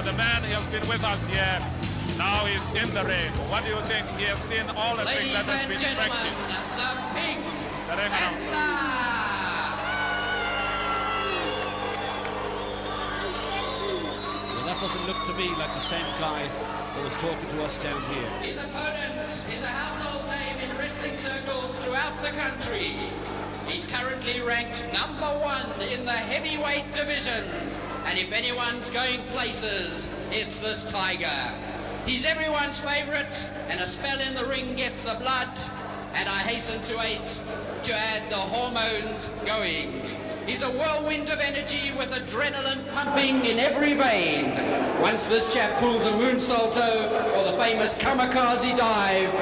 the man, he has been with us here. Now he's in the ring. What do you think? He has seen all the things that has been practiced. The Pink The ring announcer. Well, that doesn't look to me like the same guy that was talking to us down here. His opponent is a household name in wrestling circles throughout the country. He's currently ranked #1 in the heavyweight division. And if anyone's going places, it's this tiger. He's everyone's favorite, and a spell in the ring gets the blood, and I hasten to add the hormones going. He's a whirlwind of energy with adrenaline pumping in every vein. Once this chap pulls a moonsaulto or the famous kamikaze dive,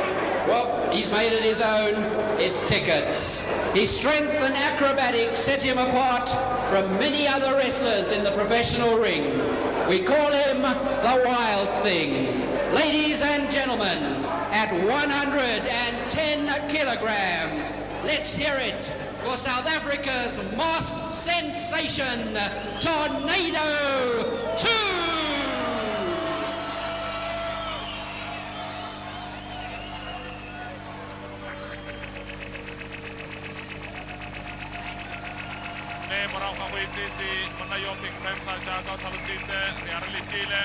well, he's made it his own. It's tickets. His strength and acrobatics set him apart from many other wrestlers in the professional ring. We call him the Wild Thing. Ladies and gentlemen, at 110 kilograms, let's hear it for South Africa's masked sensation, Tornado 2! Pink Panther jaaka o tlhalositse re a re letile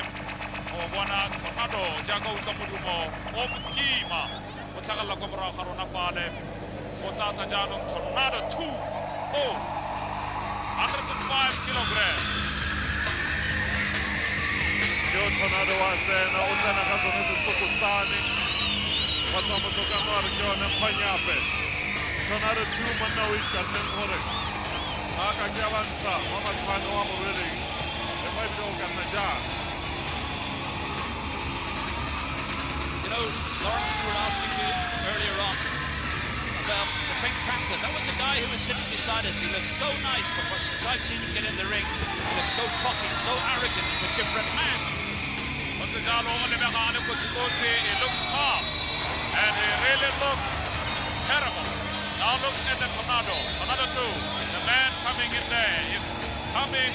go bona tornado jaaka utlwa modumo o bokima go tlhagelela kwa morago ga rona fale go tla tla jaanong tornado 2 105 kilograms. Yo tornado wa tsena o tsena ka sone setsokotsane wa tsa motsokano wa re ke yone phwanyape. Tornado 2 monna o ikanneng gore aka ke a bantsha wa matlhano wa morweleng le fa ebile o ka nna jang. You know, Lawrence, you were asking me earlier on about the Pink Panther. That was a guy who was sitting beside us. He looks so nice, but since I've seen him get in the ring, he looks so cocky, so arrogant. He's a different man. It looks calm, and he really looks terrible. Now looks at the tornado 2. The man coming in there is coming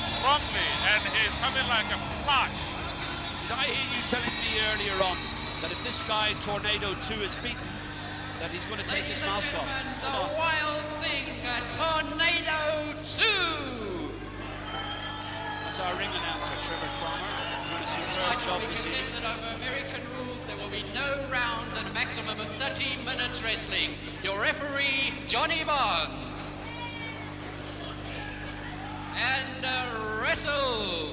strongly, and he's coming like a flash. Did I hear you telling me earlier on that if this guy, Tornado 2, is beaten, that he's going to take his mask off? The Wild Thing, Tornado 2! That's our ring announcer, Trevor Cromer, doing a superb job this evening. Contested over American rules. There will be no rounds and a maximum of 30 minutes wrestling. Your referee, Johnny Barnes. And wrestle.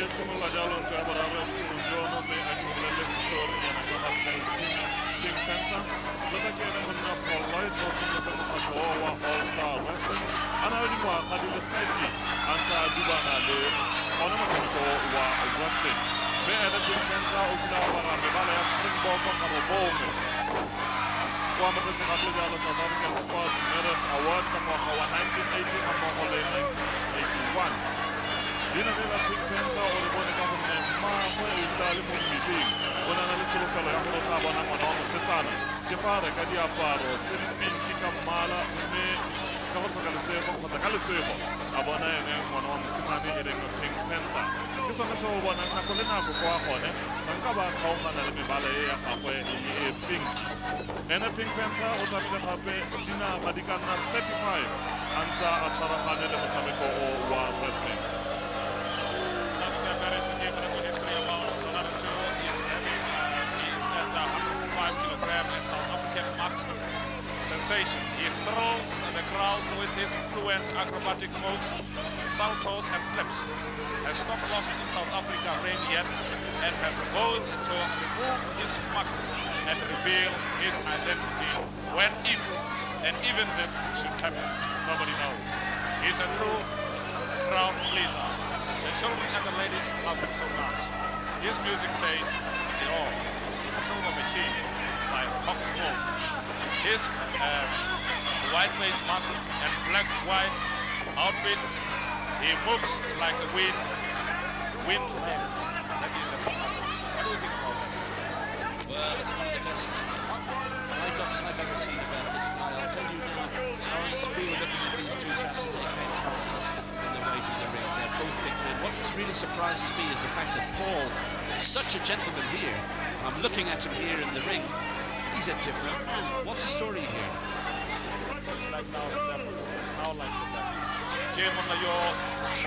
Simula jalo ntho ya boraro bosigo jono mme a ke bolelele story yana ka ga Pink Panther jota ke ene monna Paul Lloyd o tshwanetse mokgatlho wa All Star Wrestling a na le dingwaga di le 30 a ntse a dubana le one motshameko wa wrestling mme ene Pink Panther o kile a apara mebala ya Springbok ka bobome o amogetse gape jalo South African Sports Merit Award ka ngwaga wa 1980 ga mmogo le 1981. Dina le la Pink Panther o le bone ka gonne mmaagwe o dula le mo mmeleng o na le tsholofelo ya gore o tla bona ngwana wa mosetsana ke fa a reka diaparo tse di pinki ka mmala mme ka go tlhoka lesego kgotsa ka lesego a bona ene ngwana wa mosimane e leng Pink Panther ke sone se o bonang nako le nako kwa gone ba nka ba kgaogana le mebala e ya gagwe e pinki ene Pink Panther o tshamile gape dinaga di ka nna 35 a ntse a tshwaragane le motshameko wa wrestling. South African masked sensation. He thrills the crowds with his fluent acrobatic moves, saltos and flips. Has not lost in South Africa ring yet and has vowed to remove his mark and reveal his identity when and even this should happen. Nobody knows. He's a true crowd pleaser. The children and the ladies love him so much. His music says it all. Silver machine. By Hong Kong. His white face mask and black-white outfit, he moves like the wind bends. That is the fun. What do you think about that? Well, it's one of the best write-ups I've ever seen about this guy. I'll tell you now, Lawrence, we were looking at these two chaps as they came across us on their way to the ring. really surprises me is the fact that Paul is such a gentleman here. I'm looking at him here in the ring. He's a different man. What's the story here? It's like now the devil. It's now like the devil. Game on the yo,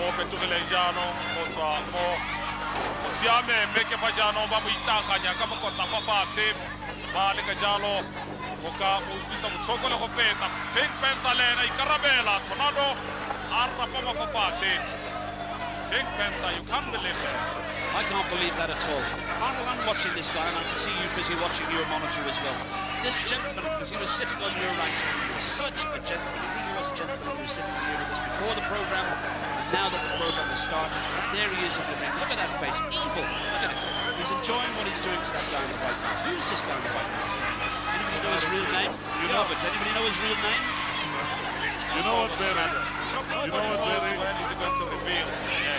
open to the Lejano, mo siame, make a pajano, Bamuita, Yakamaka, Papa, Tim, Balika Jalo, Oka, Ubisa, Tokolo Hopeta, Pink Panther, Carabella, Tornado, Arra Pama Papa, Pink Panther, you can't believe it. I can't believe that at all. Arnold, I'm watching this guy, and I can see you busy watching your monitor as well. This gentleman, because he was sitting on your right hand, he was such a gentleman. He really was a gentleman. He was sitting here with us before the program, and now that the program has started, there he is in the ring. Look at that face, evil. Look at it. He's enjoying what he's doing to that guy in the white mask. Who is this guy in the white mask? Anybody know his real name? But anybody know his real name? You know what, Barry? You know what, Barry? When is he going to reveal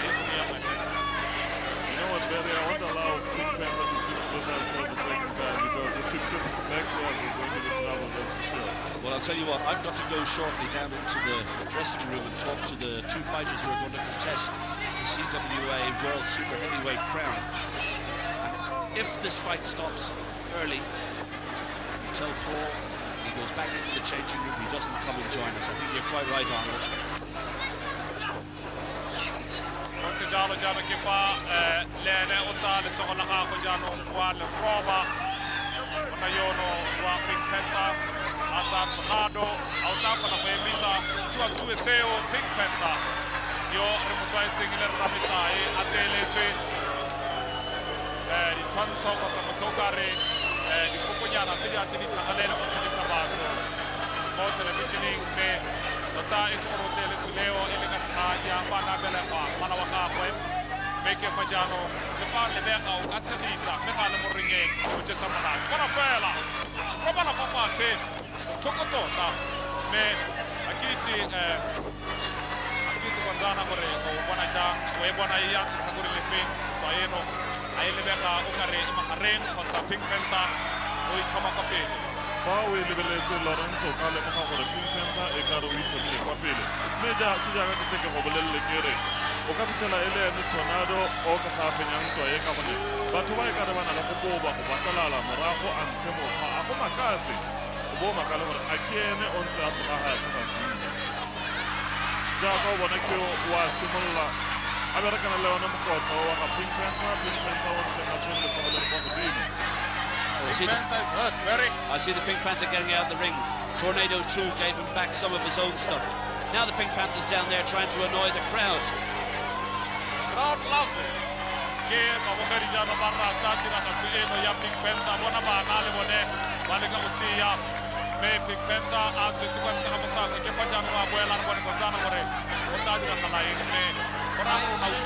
his name and identity? You know what, Barry? I won't allow Pink Panther to sit with us for the second time, because if he's sitting next to us, he's going to get trouble, that's for sure. Well, I'll tell you what, I've got to go shortly down into the dressing room and talk to the two fighters who are going to contest the CWA World Super Heavyweight crown. And if this fight stops early, you tell Paul he goes back into the changing room, he doesn't come and join us. I think you're quite right, Arnold. Jalo Jalo Kipa, Lene Otale, Tomalaka, Jano, Juan, Roba, Mayono, Juan Pink Panther, Ata Tornado, Autapa, Misa, Sueseo, Pink Panther, Yo, Remoting in the Ramitai, Adele, the Tonto, Matokari, the Pupuana, Tidia, Alena, Sabato, more televisioning, Nota is for Hotel Tuleo, Elegant Kaya, Fana Belepa, Manawaka, make a Pajano, the Fan Lebeca, Atselisa, Mehana Moringe, which is some Panafela, Robana Papa, Tokotota, Me, Akiti, Akiti Gonzana, Wanaja, Webonaya, Sakuri Lefin, Taeno, Ailebeca, Ukare, Maharen, Pink Panther, Oikamakape. Fa o lebeletse Lorenzo ka le moga gore Pink Panther e ka re o itlhomile kwa pele, mme ke jaaka ke teke go bolelele ke re o ka fitlhela e le ene Tornado o ka gafenyang ntwa e ka gone batho ba e ka re ba na le go boba go batalala morago a ntshe mokgwa a go makatse o bo makale gore a ke ene o ntse a tsogagatse gantsintsi jaaka o bona ke wa simolola a berekana le yone mokotlo wa ga Pink Panther o ntse a tshwene letsogo le le kwa godimo. I see the Pink Panther getting out of the ring. Tornado 2 gave him back some of his own stuff. Now the Pink Panther's down there trying to annoy the crowd. Crowd loves it. Pink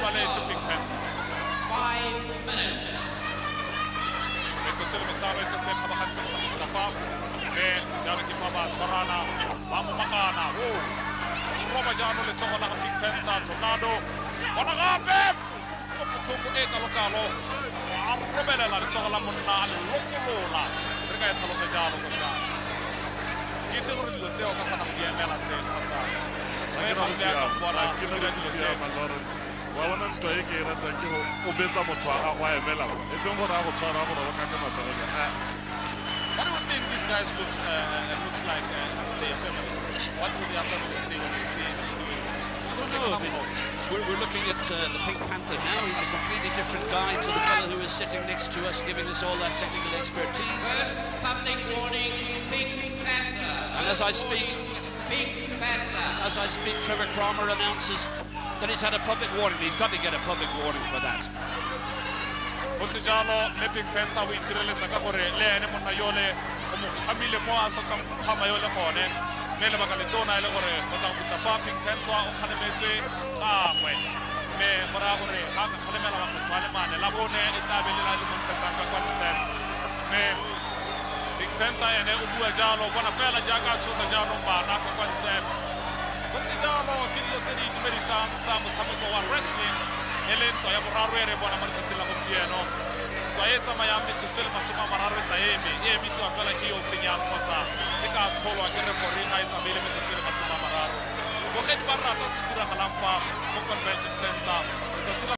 Panther, Pink Panther. 5 minutes. Tornado, wa bona ntwa e ke e ratang ke go o betsa motho a gago a emela e seng gore a go tshwara gore o kake matsogo. What do you think these guys looks like their families? What do the families see when they see them doing this? I don't know. I mean, we're looking at the Pink Panther now. He's a completely different guy to the fellow who is sitting next to us, giving us all that technical expertise. First public warning, Pink Panther. And as I speak, Pink Panther. Trevor Cromer announces that he's had a public warning. He's got to get a public warning for that. Jalo, Pink Panther, we see the Sakore, Len, Monayole, Hamile Moas, Hamayole Hone, Melabacalitona, without the Pink Panther, Hanemese, Me, Morabore, Haka Kalemela, Paleman, Labone, Itabella, Monsanka, Me, Pink Panther and Udua Jalo, Bonafella Jaga, Chosajano, Naka Quanten. But the Jalo, Kilotani, Medicine, some wrestling. Elento ya borarwere bona maritsela go pieno twa etsa mayame tsotsele masoma mararwe sa eme so afela ke yo fenya khotsa e ka kholwa ke re gore ga etsa bele metsotsele masoma mararwe go ge di barata se dira galang fa mo convention center